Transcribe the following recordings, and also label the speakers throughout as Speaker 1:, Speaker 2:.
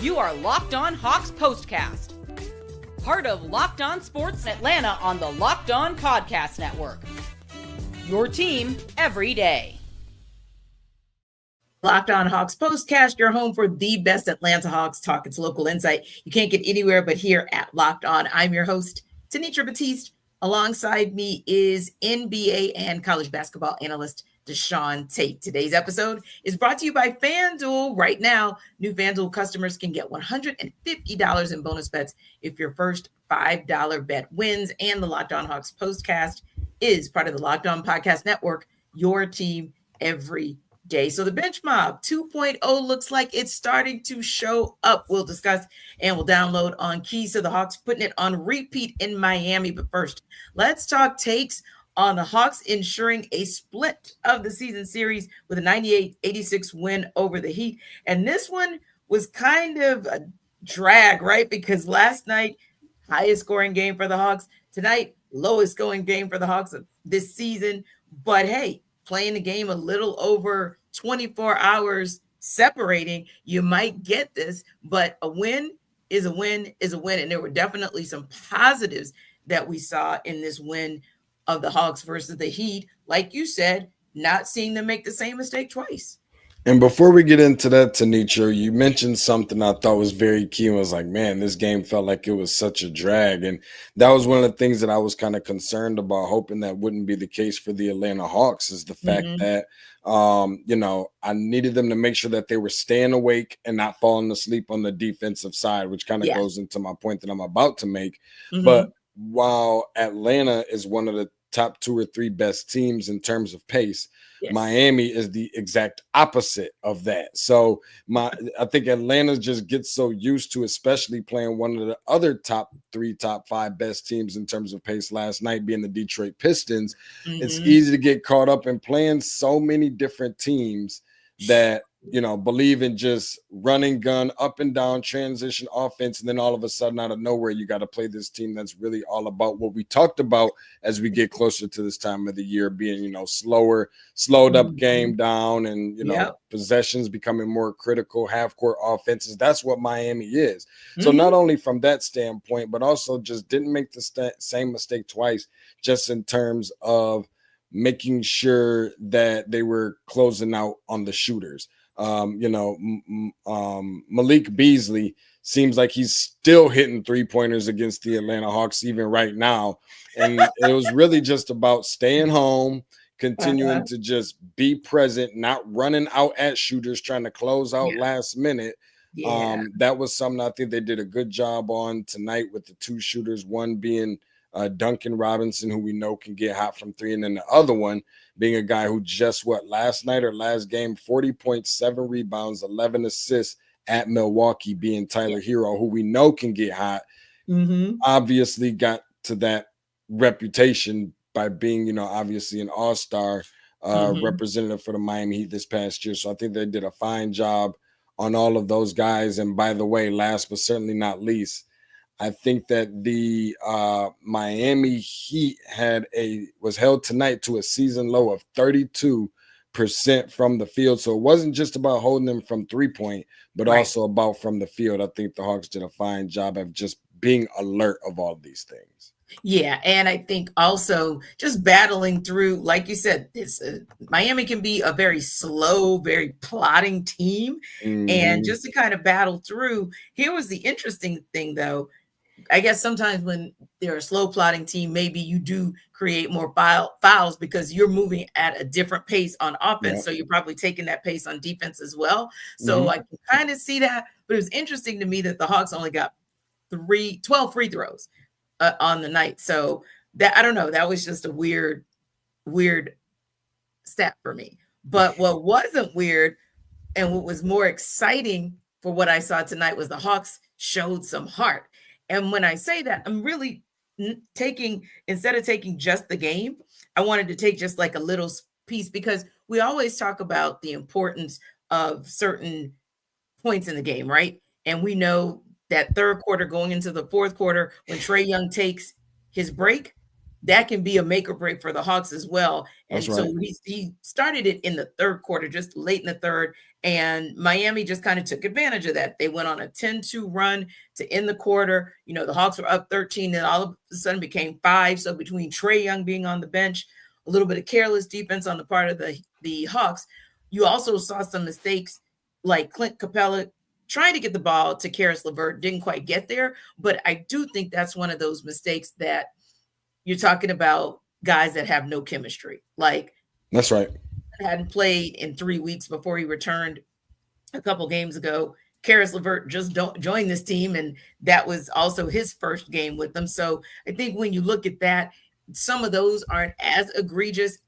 Speaker 1: You are Locked On Hawks Postcast, part of Locked On Sports Atlanta on the Locked On Podcast Network. Your team every day.
Speaker 2: Locked On Hawks Postcast, your home for the best Atlanta Hawks talk. It's local insight you can't get anywhere but here at Locked On. I'm your host, Tenitra, Batiste. Alongside me is NBA and college basketball analyst DeShaun Tate. Today's episode is brought to you by FanDuel. Right now, new FanDuel customers can get $150 in bonus bets if your first $5 bet wins. And the Locked On Hawks Postcast is part of the Locked On Podcast Network, your team every day. So the Bench Mob 2.0 looks like it's starting to show up. We'll discuss and we'll download on keys to the Hawks, putting it on repeat in Miami. But first, let's talk takes on the Hawks ensuring a split of the season series with a 98-86 win over the Heat. And this one was kind of a drag, right? Because last night, highest scoring game for the Hawks. Tonight, lowest scoring game for the Hawks of this season. But hey, playing the game a little over 24 hours separating, you might get this, but a win is a win is a win. And there were definitely some positives that we saw in this win of the Hawks versus the Heat. Like you said, not seeing them make the same mistake twice.
Speaker 3: And before we get into that, Tenitra, you mentioned something I thought was very key and was like, man, this game felt like it was such a drag. And that was one of the things that I was kind of concerned about, hoping that wouldn't be the case for the Atlanta Hawks, is the fact that, I needed them to make sure that they were staying awake and not falling asleep on the defensive side, which kind of goes into my point that I'm about to make. But while Atlanta is one of the top 2 or 3 best teams in terms of pace, Miami is the exact opposite of that. So I think Atlanta just gets so used to, especially playing one of the other top 3, top 5 best teams in terms of pace last night being the Detroit Pistons. It's easy to get caught up in playing so many different teams that, believe in just running gun, up and down, transition offense. And then all of a sudden, out of nowhere, you got to play this team that's really all about what we talked about as we get closer to this time of the year, being, slowed up game down and, possessions becoming more critical, half-court offenses. That's what Miami is. So not only from that standpoint, but also just didn't make the same mistake twice, just in terms of making sure that they were closing out on the shooters. Malik Beasley seems like he's still hitting 3-pointers against the Atlanta Hawks even right now. And it was really just about staying home, continuing to just be present, not running out at shooters, trying to close out last minute. That was something I think they did a good job on tonight with the 2 shooters, one being Duncan Robinson, who we know can get hot from 3, and then the other one being a guy who just last night or last game, 40.7 rebounds, 11 assists at Milwaukee, being Tyler Hero, who we know can get hot. Obviously got to that reputation by being, obviously an all-star representative for the Miami Heat this past year. So I think they did a fine job on all of those guys. And by the way, last but certainly not least, I think that the Miami Heat was held tonight to a season low of 32% from the field. So it wasn't just about holding them from 3-point, but also about from the field. I think the Hawks did a fine job of just being alert of all these things.
Speaker 2: Yeah, and I think also just battling through, like you said, Miami can be a very slow, very plodding team. And just to kind of battle through, here was the interesting thing, though. I guess sometimes when they're a slow plotting team, maybe you do create more fouls because you're moving at a different pace on offense. So you're probably taking that pace on defense as well. So I can kind of see that. But it was interesting to me that the Hawks only got 12 free throws on the night. So that, I don't know, that was just a weird stat for me. But what wasn't weird and what was more exciting for what I saw tonight was the Hawks showed some heart. And when I say that, I'm really instead of taking just the game, I wanted to take just like a little piece, because we always talk about the importance of certain points in the game, right? And we know that third quarter going into the fourth quarter, when Trae Young takes his break, that can be a make or break for the Hawks as well. And
Speaker 3: That's right.
Speaker 2: so he started it in the third quarter, just late in the third, and Miami just kind of took advantage of that. They went on a 10-2 run to end the quarter. You know, the Hawks were up 13, and all of a sudden became 5. So between Trae Young being on the bench, a little bit of careless defense on the part of the Hawks, you also saw some mistakes like Clint Capella trying to get the ball to Caris LeVert, didn't quite get there. But I do think that's one of those mistakes that you're talking about guys that have no chemistry. Like,
Speaker 3: that's right.
Speaker 2: Hadn't played in 3 weeks before he returned a couple games ago. Caris LeVert just joined this team, and that was also his first game with them. So I think when you look at that, some of those aren't as egregious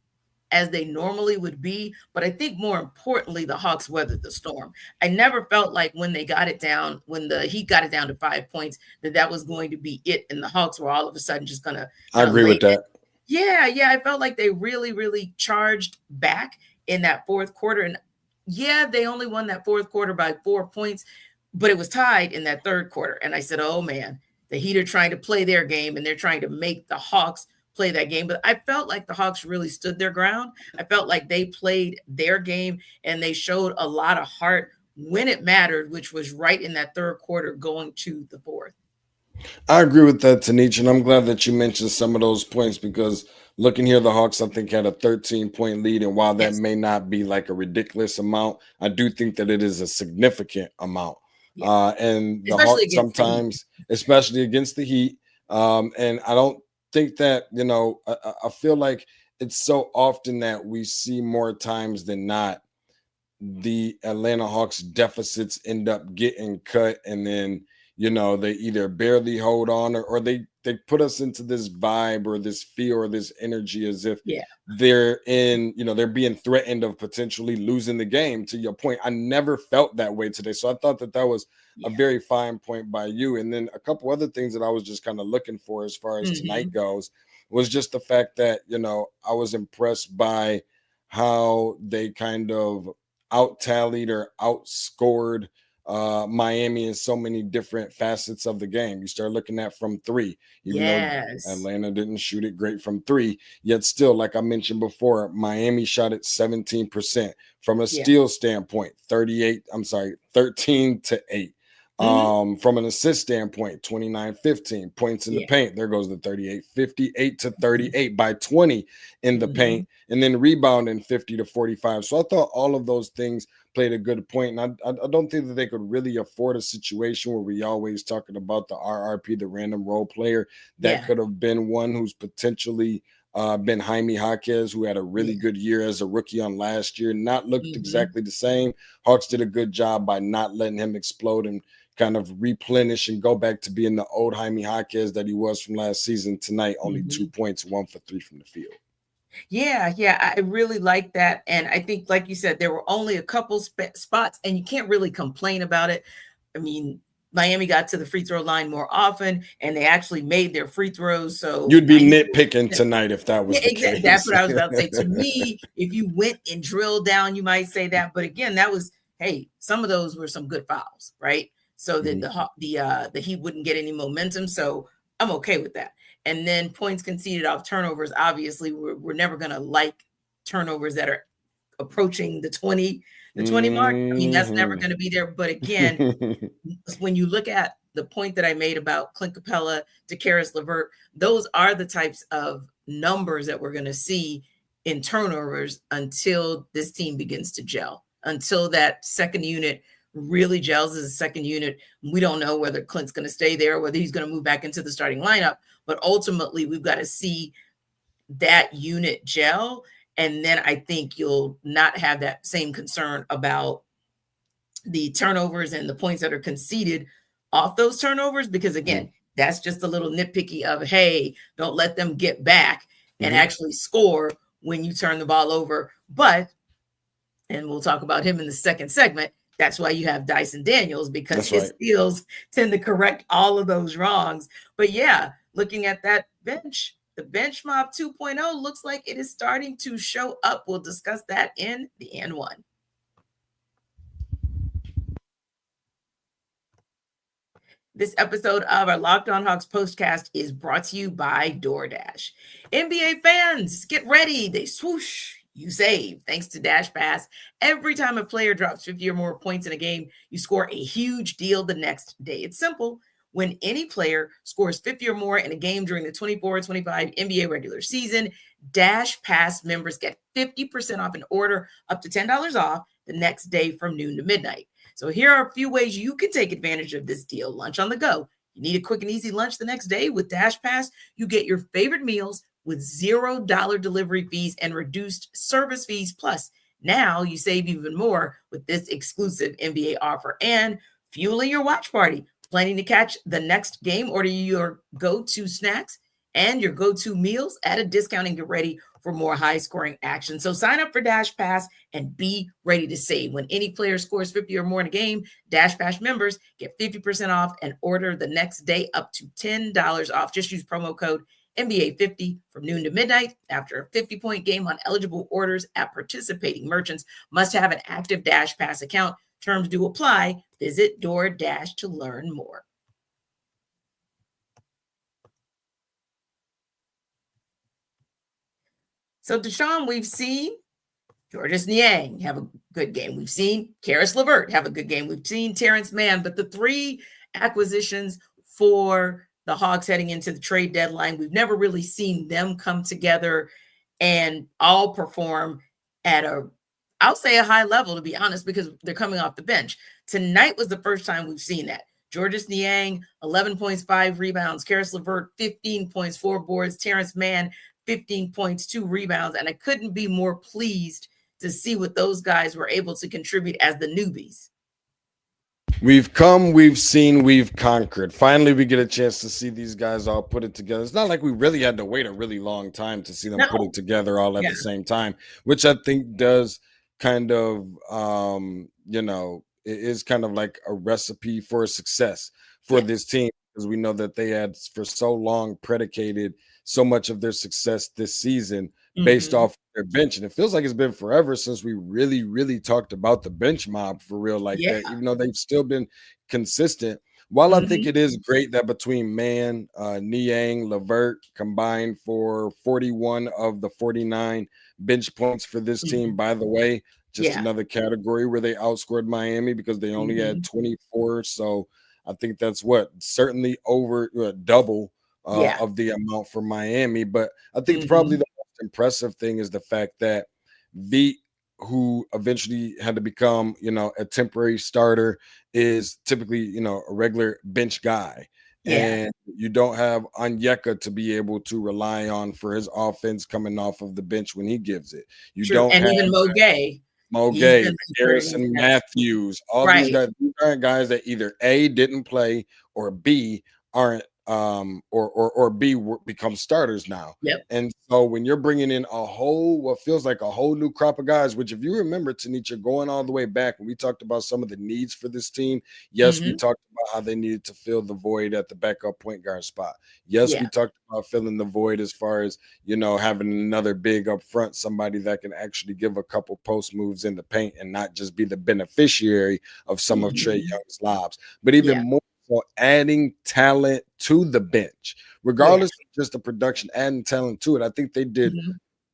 Speaker 2: as they normally would be. But I think more importantly, the Hawks weathered the storm. I never felt like when they got it down, when the Heat got it down to 5 points, that was going to be it. And the Hawks were all of a sudden just going to.
Speaker 3: I agree with that.
Speaker 2: Yeah. I felt like they really, really charged back in that fourth quarter. And yeah, they only won that fourth quarter by 4 points, but it was tied in that third quarter. And I said, oh man, the Heat are trying to play their game and they're trying to make the Hawks play that game. But I felt like the Hawks really stood their ground. I felt like they played their game and they showed a lot of heart when it mattered, which was right in that third quarter going to the fourth.
Speaker 3: I agree with that, Tenitra, and I'm glad that you mentioned some of those points because looking here, the Hawks, I think, had a 13-point lead. And while that may not be like a ridiculous amount, I do think that it is a significant amount. Yeah. And the Hawks sometimes, especially against the Heat, and I don't think that, you know, I feel like it's so often that we see more times than not the Atlanta Hawks deficits end up getting cut, and then, you know, they either barely hold on or they put us into this vibe or this feel or this energy as if they're in, you know, they're being threatened of potentially losing the game. To your point, I never felt that way today. So I thought that was a very fine point by you. And then a couple other things that I was just kind of looking for as far as tonight goes was just the fact that, you know, I was impressed by how they kind of out-tallied or outscored Miami in so many different facets of the game. You start looking at from three, even though Atlanta didn't shoot it great from three, yet still, like I mentioned before, Miami shot it 17% from a steal standpoint, 13 to 8. From an assist standpoint, 29-15 points in the paint. There goes the 38, 58 to 38 by 20 in the paint, and then rebounding 50 to 45. So I thought all of those things played a good point. And I don't think that they could really afford a situation where we always talking about the RRP, the random role player. That could have been one who's potentially been Jaime Jaquez, who had a really good year as a rookie on last year. Not looked exactly the same. Hawks did a good job by not letting him explode and kind of replenish and go back to being the old Jaime Jaquez that he was from last season. Tonight, only 2 points, 1 for 3 from the field.
Speaker 2: Yeah, I really like that. And I think, like you said, there were only a couple spots, and you can't really complain about it. I mean, Miami got to the free throw line more often, and they actually made their free throws. So
Speaker 3: you'd be nitpicking tonight if that was the case.
Speaker 2: That's what I was about to say. To me, if you went and drilled down, you might say that. But again, that was, hey, some of those were some good fouls, right? So that the Heat wouldn't get any momentum. So I'm okay with that. And then points conceded off turnovers. Obviously, we're never going to like turnovers that are approaching the 20 mark. I mean, that's never going to be there. But again, when you look at the point that I made about Clint Capella to Caris LeVert, those are the types of numbers that we're going to see in turnovers until this team begins to gel, until that second unit really gels as a second unit. We don't know whether Clint's going to stay there, whether he's going to move back into the starting lineup. But ultimately, we've got to see that unit gel. And then I think you'll not have that same concern about the turnovers and the points that are conceded off those turnovers. Because again, that's just a little nitpicky of, hey, don't let them get back and actually score when you turn the ball over. But, and we'll talk about him in the second segment, that's why you have Dyson Daniels, because his steals tend to correct all of those wrongs. But yeah, looking at that bench, the bench mob 2.0 looks like it is starting to show up. We'll discuss that in the N1. This episode of our Locked On Hawks Postcast is brought to you by DoorDash. NBA fans, get ready. They swoosh, you save. Thanks to Dash Pass, every time a player drops 50 or more points in a game, you score a huge deal the next day. It's simple. When any player scores 50 or more in a game during the 24-25 NBA regular season, Dash Pass members get 50% off an order, up to $10 off the next day from noon to midnight. So here are a few ways you can take advantage of this deal. Lunch on the go. You need a quick and easy lunch the next day with Dash Pass. You get your favorite meals with $0 delivery fees and reduced service fees. Plus, now you save even more with this exclusive NBA offer. And fueling your watch party. Planning to catch the next game? Order your go-to snacks and your go-to meals at a discount and get ready for more high-scoring action. So sign up for Dash Pass and be ready to save. When any player scores 50 or more in a game, Dash Pass members get 50% off and order the next day up to $10 off. Just use promo code NBA50 from noon to midnight. After a 50-point game on eligible orders at participating merchants, must have an active Dash Pass account. Terms do apply. Visit DoorDash to learn more. So, DeShaun, we've seen Niang have a good game. We've seen Caris LeVert have a good game. We've seen Terance Mann, but the three acquisitions for the Hawks heading into the trade deadline, we've never really seen them come together and all perform at I'll say a high level, to be honest, because they're coming off the bench. Tonight was the first time we've seen that. Niang, 11 points, 5 rebounds. Caris LeVert, 15 points, 4 boards. Terance Mann, 15 points, 2 rebounds. And I couldn't be more pleased to see what those guys were able to contribute as the newbies.
Speaker 3: We've come, we've seen, we've conquered. Finally, we get a chance to see these guys all put it together. It's not like we really had to wait a really long time to see them put it together all at the same time, which I think does kind of, it is kind of like a recipe for success for this team, because we know that they had for so long predicated so much of their success this season based off their bench. And it feels like it's been forever since we really, really talked about the bench mob for real like that, even though they've still been consistent. While I think it is great that between Mann, Niang, LeVert combined for 41 of the 49 bench points for this team, by the way, just another category where they outscored Miami because they only had 24. So I think that's certainly over double of the amount for Miami. But I think probably the most impressive thing is the fact that who eventually had to become, a temporary starter, is typically, a regular bench guy. And you don't have Onyeka to be able to rely on for his offense coming off of the bench when he gives it. You don't have
Speaker 2: even
Speaker 3: Mo Gay, Harrison Matthews, all these guys. These aren't guys that either A, didn't play, or B, aren't or B become starters now. And so when you're bringing in what feels like a whole new crop of guys, which if you remember, Tenitra, going all the way back when we talked about some of the needs for this team, we talked about how they needed to fill the void at the backup point guard spot. We talked about filling the void as far as, having another big up front, somebody that can actually give a couple post moves in the paint and not just be the beneficiary of some of Trae Young's lobs, but even more so adding talent to the bench, regardless of just the production, adding talent to it. I think they did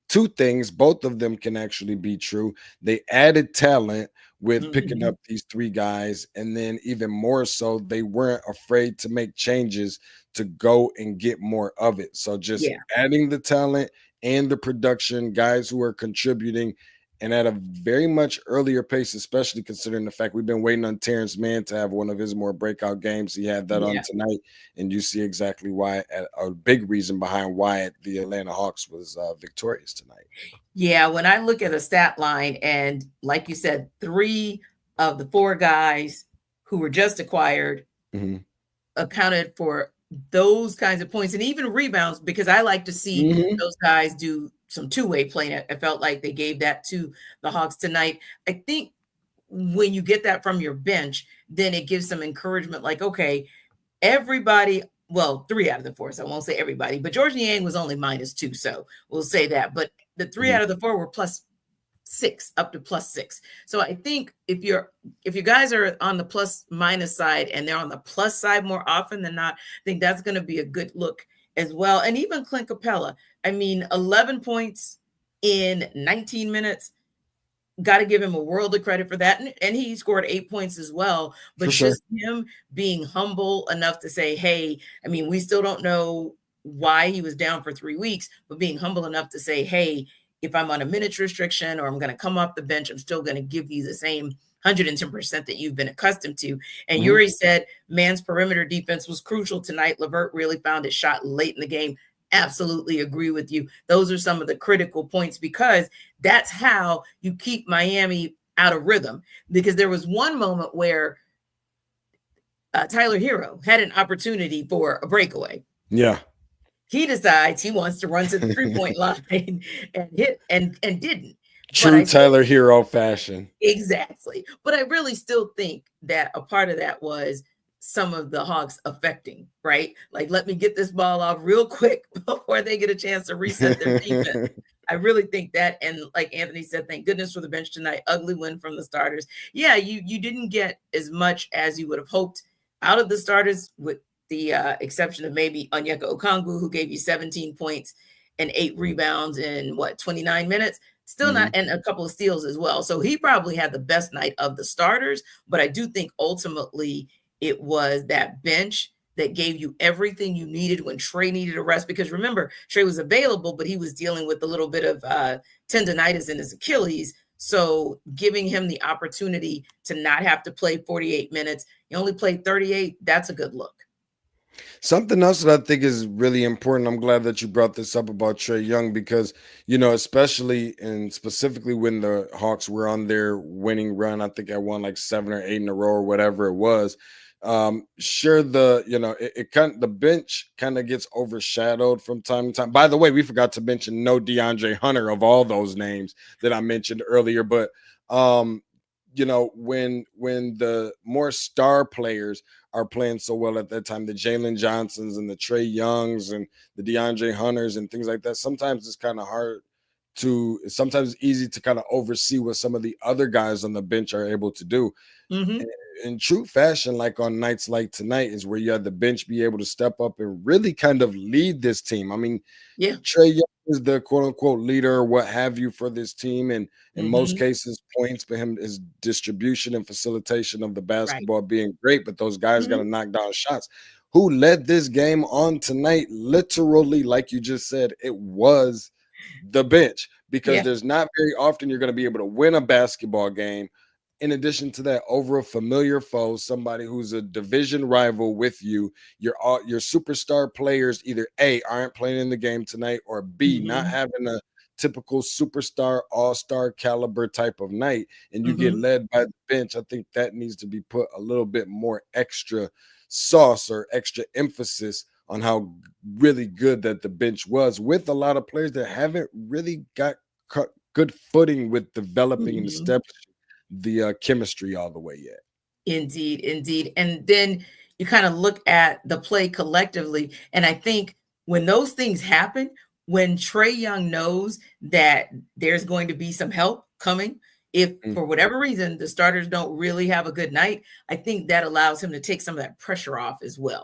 Speaker 3: two things. Both of them can actually be true. They added talent with picking up these three guys, and then even more so, they weren't afraid to make changes to go and get more of it. So just adding the talent and the production, guys who are contributing, and at a very much earlier pace, especially considering the fact we've been waiting on Terance Mann to have one of his more breakout games. He had that on tonight, and you see exactly why, a big reason behind why the Atlanta Hawks was victorious tonight.
Speaker 2: Yeah, when I look at a stat line, and like you said, 3 of the 4 guys who were just acquired accounted for those kinds of points and even rebounds, because I like to see those guys do some two-way playing. I felt like they gave that to the Hawks tonight. I think when you get that from your bench, then it gives some encouragement, like, okay, everybody, well, 3 out of the 4, so I won't say everybody, but Niang was only -2, so we'll say that. But the 3 out of the 4 were plus +6, up to +6. So I think if you guys are on the plus minus side and they're on the plus side more often than not, I think that's going to be a good look as well. And even Clint Capella, I mean, 11 points in 19 minutes. Got to give him a world of credit for that. And he scored 8 points as well. But just him being humble enough to say, hey, I mean, we still don't know why he was down for 3 weeks, but being humble enough to say, hey, if I'm on a minutes restriction or I'm going to come off the bench, I'm still going to give you the same 110% that you've been accustomed to. And Yuri said Mann's perimeter defense was crucial tonight. LeVert really found his shot late in the game. Absolutely agree with you. Those are some of the critical points because that's how you keep Miami out of rhythm. Because there was one moment where Tyler Hero had an opportunity for a breakaway.
Speaker 3: Yeah.
Speaker 2: He decides he wants to run to the 3-point line and hit and didn't.
Speaker 3: True Tyler Hero fashion.
Speaker 2: Exactly. But I really still think that a part of that was some of the Hawks affecting, right? Like, let me get this ball off real quick before they get a chance to reset their defense. I really think that, and like Anthony said, thank goodness for the bench tonight. Ugly win from the starters. Yeah, you didn't get as much as you would have hoped out of the starters, with the exception of maybe Onyeka Okongwu, who gave you 17 points and 8 rebounds in 29 minutes. Still not, and a couple of steals as well. So he probably had the best night of the starters, but I do think ultimately it was that bench that gave you everything you needed when Trae needed a rest. Because remember, Trae was available, but he was dealing with a little bit of tendonitis in his Achilles. So giving him the opportunity to not have to play 48 minutes, he only played 38. That's a good look.
Speaker 3: Something else that I think is really important, I'm glad that you brought this up about Trae Young, because, you know, especially and specifically when the Hawks were on their winning run, I think I won like 7 or 8 in a row or whatever it was. Sure, the bench kind of gets overshadowed from time to time. By the way, we forgot to mention no DeAndre Hunter of all those names that I mentioned earlier, but you know, when the more star players are playing so well at that time, the Jalen Johnsons and the Trae Youngs and the DeAndre Hunters and things like that, sometimes it's kind of hard sometimes easy to kind of oversee what some of the other guys on the bench are able to do. In true fashion, like on nights like tonight, is where you have the bench be able to step up and really kind of lead this team. I mean, Trae Young is the quote unquote leader or what have you for this team, and in most cases points, but his distribution and facilitation of the basketball being great, but those guys got to knock down shots. Who led this game on tonight? Literally, like you just said, it was the bench, because there's not very often you're going to be able to win a basketball game, in addition to that, over a familiar foe, somebody who's a division rival with you. Your superstar players either A, aren't playing in the game tonight, or B, not having a typical superstar all-star caliber type of night, and you get led by the bench. I think that needs to be put a little bit more extra sauce or extra emphasis on how really good that the bench was, with a lot of players that haven't really got good footing with developing and establishing the chemistry all the way yet.
Speaker 2: Indeed. And then you kind of look at the play collectively. And I think when those things happen, when Trae Young knows that there's going to be some help coming, if for whatever reason the starters don't really have a good night, I think that allows him to take some of that pressure off as well.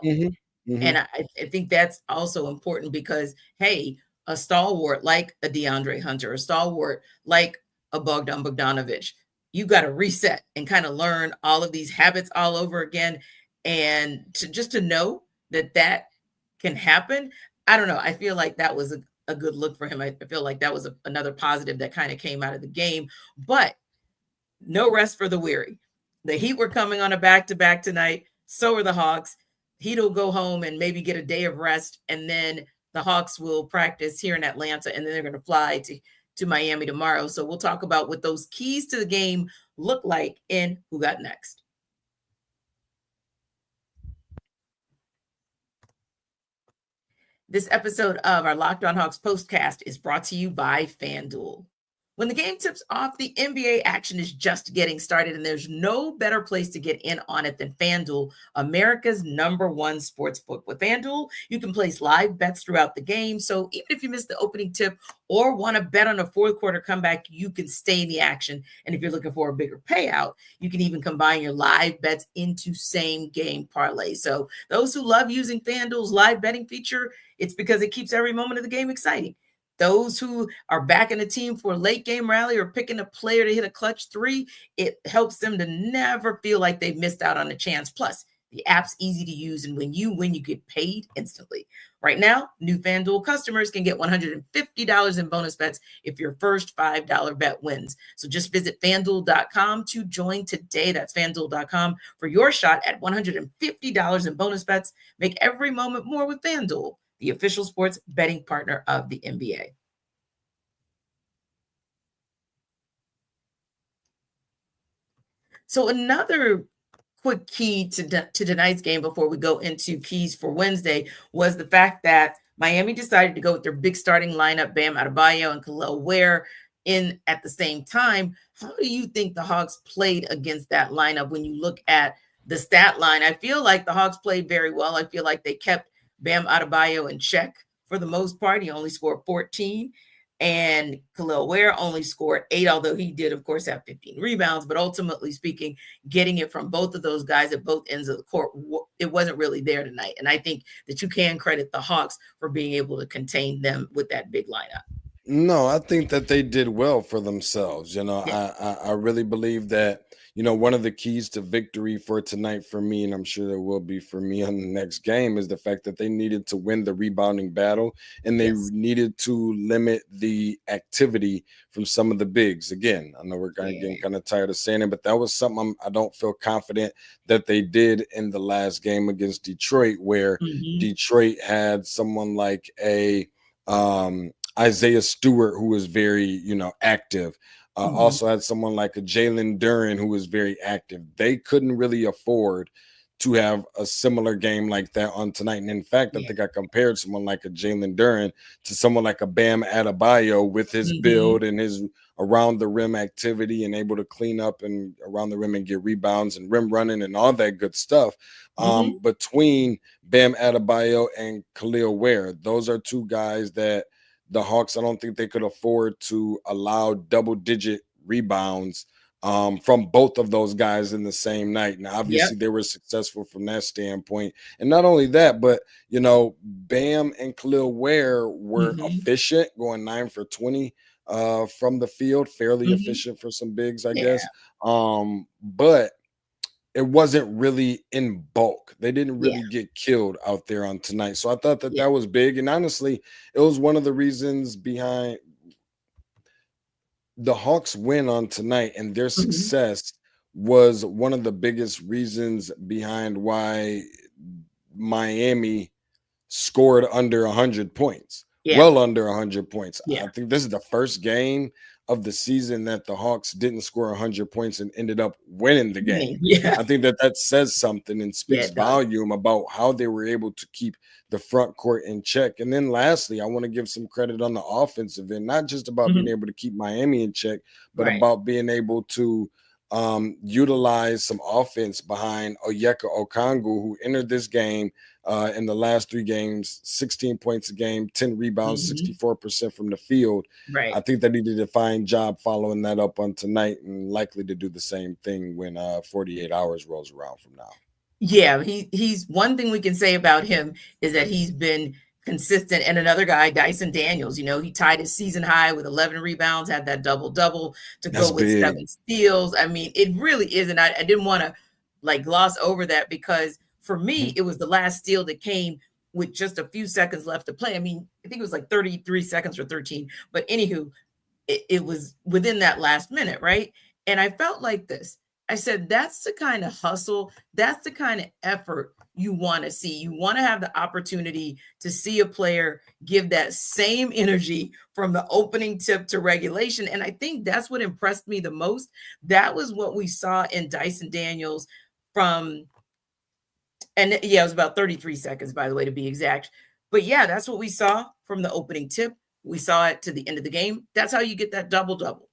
Speaker 2: And I think that's also important because, hey, a stalwart like a DeAndre Hunter, a stalwart like a Bogdan Bogdanovic, you got to reset and kind of learn all of these habits all over again. And just to know that can happen, I don't know. I feel like that was a good look for him. I feel like that was another positive that kind of came out of the game. But no rest for the weary. The Heat were coming on a back-to-back tonight. So are the Hawks. Heat will go home and maybe get a day of rest. And then the Hawks will practice here in Atlanta. And then they're going to fly to Miami tomorrow. So we'll talk about what those keys to the game look like in Who Got Next. This episode of our Locked On Hawks Postcast is brought to you by FanDuel. When the game tips off, the NBA action is just getting started, and there's no better place to get in on it than FanDuel, America's #1 sports book. With FanDuel, you can place live bets throughout the game, so even if you miss the opening tip or want to bet on a fourth quarter comeback, you can stay in the action. And if you're looking for a bigger payout, you can even combine your live bets into same game parlays. So those who love using FanDuel's live betting feature, it's because it keeps every moment of the game exciting. Those who are backing a team for a late game rally or picking a player to hit a clutch three, it helps them to never feel like they've missed out on a chance. Plus, the app's easy to use, and when you win, you get paid instantly. Right now, new FanDuel customers can get $150 in bonus bets if your first $5 bet wins. So just visit FanDuel.com to join today. That's FanDuel.com for your shot at $150 in bonus bets. Make every moment more with FanDuel, the official sports betting partner of the NBA. So another quick key to tonight's game before we go into keys for Wednesday was the fact that Miami decided to go with their big starting lineup, Bam Adebayo and Kel'el Ware, in at the same time. How do you think the Hawks played against that lineup when you look at the stat line? I feel like the Hawks played very well. I feel like they kept Bam Adebayo in check for the most part. He only scored 14. And Kel'el Ware only scored 8, although he did, of course, have 15 rebounds. But ultimately speaking, getting it from both of those guys at both ends of the court, it wasn't really there tonight. And I think that you can credit the Hawks for being able to contain them with that big lineup.
Speaker 3: No, I think that they did well for themselves.
Speaker 2: Yeah.
Speaker 3: I really believe that, one of the keys to victory for tonight for me, and I'm sure there will be for me on the next game, is the fact that they needed to win the rebounding battle, and they needed to limit the activity from some of the bigs. Again, I know we're getting kind of tired of saying it, but that was something I don't feel confident that they did in the last game against Detroit, where Detroit had someone like a Isaiah Stewart, who was very, active. Also had someone like a Jalen Duren, who was very active. They couldn't really afford to have a similar game like that on tonight. And in fact, I think I compared someone like a Jalen Duren to someone like a Bam Adebayo with his build and his around the rim activity and able to clean up and around the rim and get rebounds and rim running and all that good stuff. Between Bam Adebayo and Kel'el Ware, those are two guys that the Hawks, I don't think they could afford to allow double-digit rebounds from both of those guys in the same night. Now, obviously, they were successful from that standpoint. And not only that, but, Bam and Kel'el Ware were efficient, going 9 for 20 from the field, fairly efficient for some bigs, I guess. But it wasn't really in bulk. They didn't really get killed out there on tonight. So I thought that that was big. And honestly, it was one of the reasons behind the Hawks win on tonight, and their success was one of the biggest reasons behind why Miami scored under 100 points, well under 100 points. I think this is the first game of the season that the Hawks didn't score 100 points and ended up winning the game. I think that says something and speaks volume about how they were able to keep the front court in check. And then lastly, I want to give some credit on the offensive end, not just about being able to keep Miami in check, but about being able to utilize some offense behind Onyeka Okongwu, who entered this game in the last 3 games, 16 points a game, 10 rebounds, 64% from the field. I think that he did a fine job following that up on tonight, and likely to do the same thing when 48 hours rolls around from now.
Speaker 2: Yeah, he's one thing we can say about him is that he's been consistent. And another guy, Dyson Daniels, he tied his season high with 11 rebounds, had that double-double to go with 7 steals. I mean, it really is. And I didn't want to gloss over that, because for me, it was the last steal that came with just a few seconds left to play. I mean, I think it was 33 seconds or 13. But anywho, it was within that last minute, right? And I felt like this. I said, that's the kind of hustle, that's the kind of effort you want to see. You want to have the opportunity to see a player give that same energy from the opening tip to regulation. And I think that's what impressed me the most. That was what we saw in Dyson Daniels it was about 33 seconds, by the way, to be exact. But that's what we saw from the opening tip. We saw it to the end of the game. That's how you get that double-double.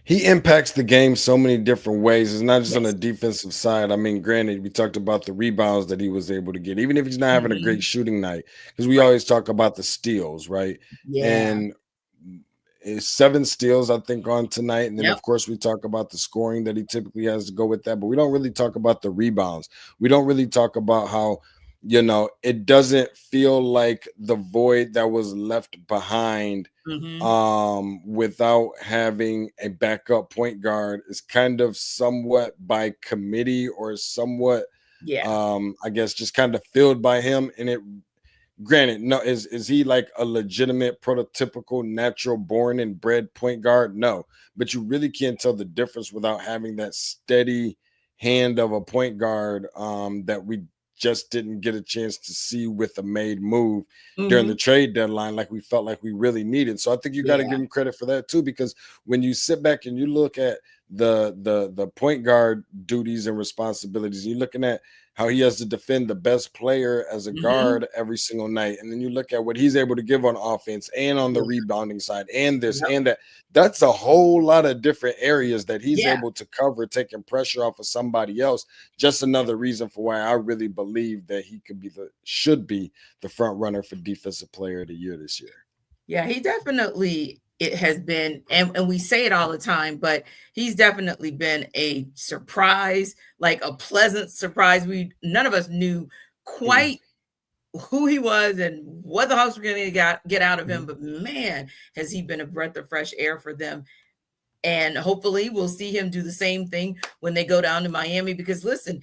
Speaker 3: He impacts the game so many different ways. It's not just on the
Speaker 2: Yes.
Speaker 3: defensive side. I mean, granted, we talked about the rebounds that he was able to get, even if he's not having a
Speaker 2: Mhm.
Speaker 3: great shooting night, because we
Speaker 2: Right.
Speaker 3: always talk about the steals, right?
Speaker 2: Yeah.
Speaker 3: And it's 7 steals, I think, on tonight. And then,
Speaker 2: Yep.
Speaker 3: of course, we talk about the scoring that he typically has to go with that, but we don't really talk about the rebounds. We don't really talk about how, it doesn't feel like the void that was left behind
Speaker 2: Mhm.
Speaker 3: without having a backup point guard is kind of somewhat by committee or somewhat
Speaker 2: Yeah.
Speaker 3: I guess just kind of filled by him. And it, granted, no, is he like a legitimate prototypical natural born and bred point guard? No, but you really can't tell the difference without having that steady hand of a point guard that we just didn't get a chance to see with a made move during the
Speaker 2: Mhm.
Speaker 3: trade deadline like we felt like we really needed. So I think you got to
Speaker 2: Yeah.
Speaker 3: give him credit for that too, because when you sit back and you look at the point guard duties and responsibilities, you're looking at how he has to defend the best player as a
Speaker 2: Mhm.
Speaker 3: guard every single night. And then you look at what he's able to give on offense and on the
Speaker 2: Yeah.
Speaker 3: rebounding side and this
Speaker 2: Yep.
Speaker 3: and that. That's a whole lot of different areas that he's
Speaker 2: Yeah.
Speaker 3: able to cover, taking pressure off of somebody else. Just another reason for why I really believe that he should be the front runner for defensive player of the year this year.
Speaker 2: Yeah, he definitely it has been, and we say it all the time, but he's definitely been a surprise, like a pleasant surprise. We none of us knew
Speaker 3: Mm,
Speaker 2: quite who he was and what the Hawks were going to get out of him,
Speaker 3: mhm.
Speaker 2: but man, has he been a breath of fresh air for them. And hopefully we'll see him do the same thing when they go down to Miami, because listen,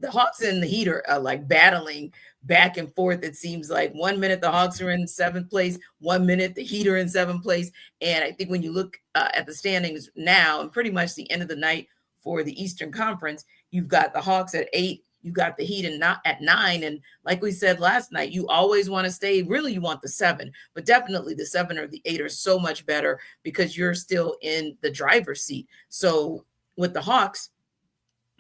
Speaker 2: the Hawks and the Heat are like battling back and forth. It seems like 1 minute the Hawks are in 7th place, 1 minute the Heat are in 7th place. And I think when you look at the standings now, and pretty much the end of the night for the Eastern Conference, you've got the Hawks at 8, you got the Heat and not at 9. And like we said last night, you always want to stay. Really, you want the 7, but definitely the 7 or the 8 are so much better because you're still in the driver's seat. So with the Hawks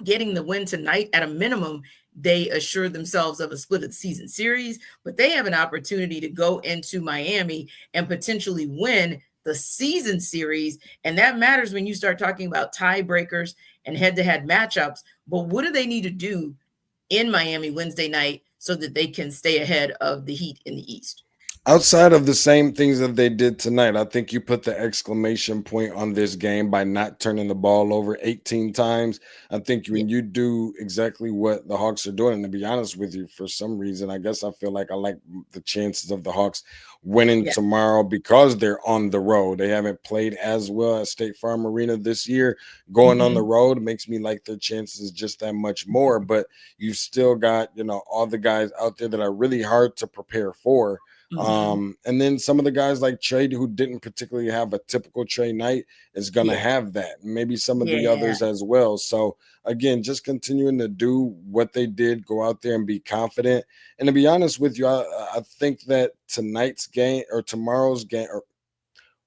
Speaker 2: getting the win tonight, at a minimum, they assure themselves of a split of the season series, but they have an opportunity to go into Miami and potentially win the season series. And that matters when you start talking about tiebreakers and head-to-head matchups. But what do they need to do in Miami Wednesday night so that they can stay ahead of the Heat in the East?
Speaker 3: Outside of the same things that they did tonight, I think you put the exclamation point on this game by not turning the ball over 18 times. I think
Speaker 2: Yeah.
Speaker 3: when you do exactly what the Hawks are doing, and to be honest with you, for some reason, I guess I feel like I like the chances of the Hawks winning
Speaker 2: Yeah.
Speaker 3: tomorrow because they're on the road. They haven't played as well at State Farm Arena this year. Going on the
Speaker 2: Mhm.
Speaker 3: road makes me like their chances just that much more, but you've still got, all the guys out there that are really hard to prepare for.
Speaker 2: Mhm.
Speaker 3: And then some of the guys like Trae, who didn't particularly have a typical Trae night, is going to
Speaker 2: Yeah.
Speaker 3: have that. Maybe some of the
Speaker 2: Yeah.
Speaker 3: others as well. So, again, just continuing to do what they did, go out there and be confident. And to be honest with you, I think that tonight's game or tomorrow's game or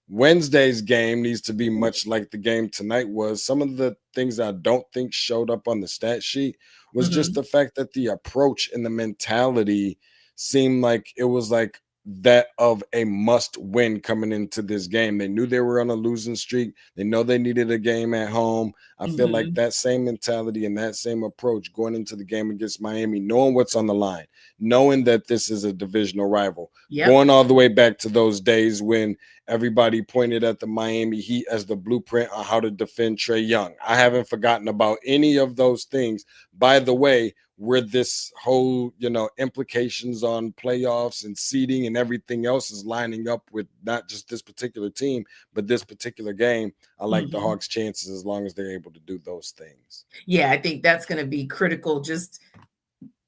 Speaker 3: Wednesday's game needs to be much like the game tonight was. Some of the things I don't think showed up on the stat sheet was just
Speaker 2: Mhm.
Speaker 3: the fact that the approach and the mentality seemed like it was like that of a must win coming into this game. They knew they were on a losing streak. They know they needed a game at home. I feel like
Speaker 2: Mhm.
Speaker 3: that same mentality and that same approach going into the game against Miami, knowing what's on the line, knowing that this is a divisional rival,
Speaker 2: Yep.
Speaker 3: going all the way back to those days when everybody pointed at the Miami Heat as the blueprint on how to defend Trae Young. I haven't forgotten about any of those things. By the way, where this whole, implications on playoffs and seeding and everything else is lining up with not just this particular team, but this particular game, I like the
Speaker 2: Mhm.
Speaker 3: Hawks' chances as long as they're able to do those things.
Speaker 2: Yeah, I think that's going to be critical. Just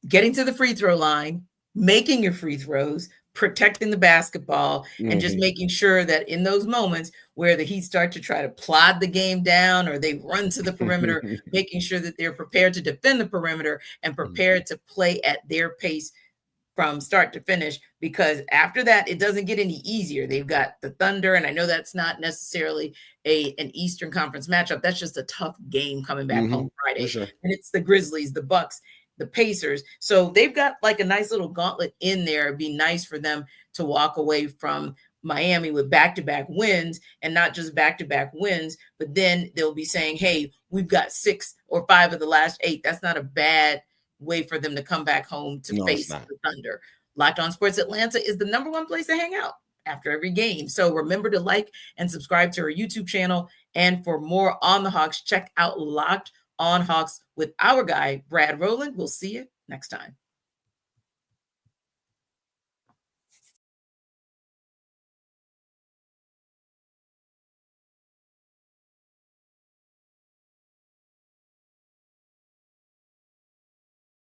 Speaker 2: getting to the free throw line, making your free throws, protecting the basketball, and just
Speaker 3: Mhm.
Speaker 2: making sure that in those moments where the Heat start to try to plod the game down or they run to the perimeter, making sure that they're prepared to defend the perimeter and prepared to play at their pace from start to finish, because after that it doesn't get any easier. They've got the Thunder, and I know that's not necessarily an Eastern Conference matchup. That's just a tough game coming back home
Speaker 3: Mhm. For
Speaker 2: Friday.
Speaker 3: sure.
Speaker 2: And it's the Grizzlies, the Bucks, the Pacers. So they've got like a nice little gauntlet in there. It'd be nice for them to walk away from Miami with back-to-back wins, and not just back-to-back wins, but then they'll be saying, hey, we've got 6 or 5 of the last 8. That's not a bad way for them to come back home to face the Thunder. Locked On Sports Atlanta is the number one place to hang out after every game. So remember to like and subscribe to our YouTube channel. And for more on the Hawks, check out Locked On Hawks with our guy, Brad Rowland. We'll see you next time.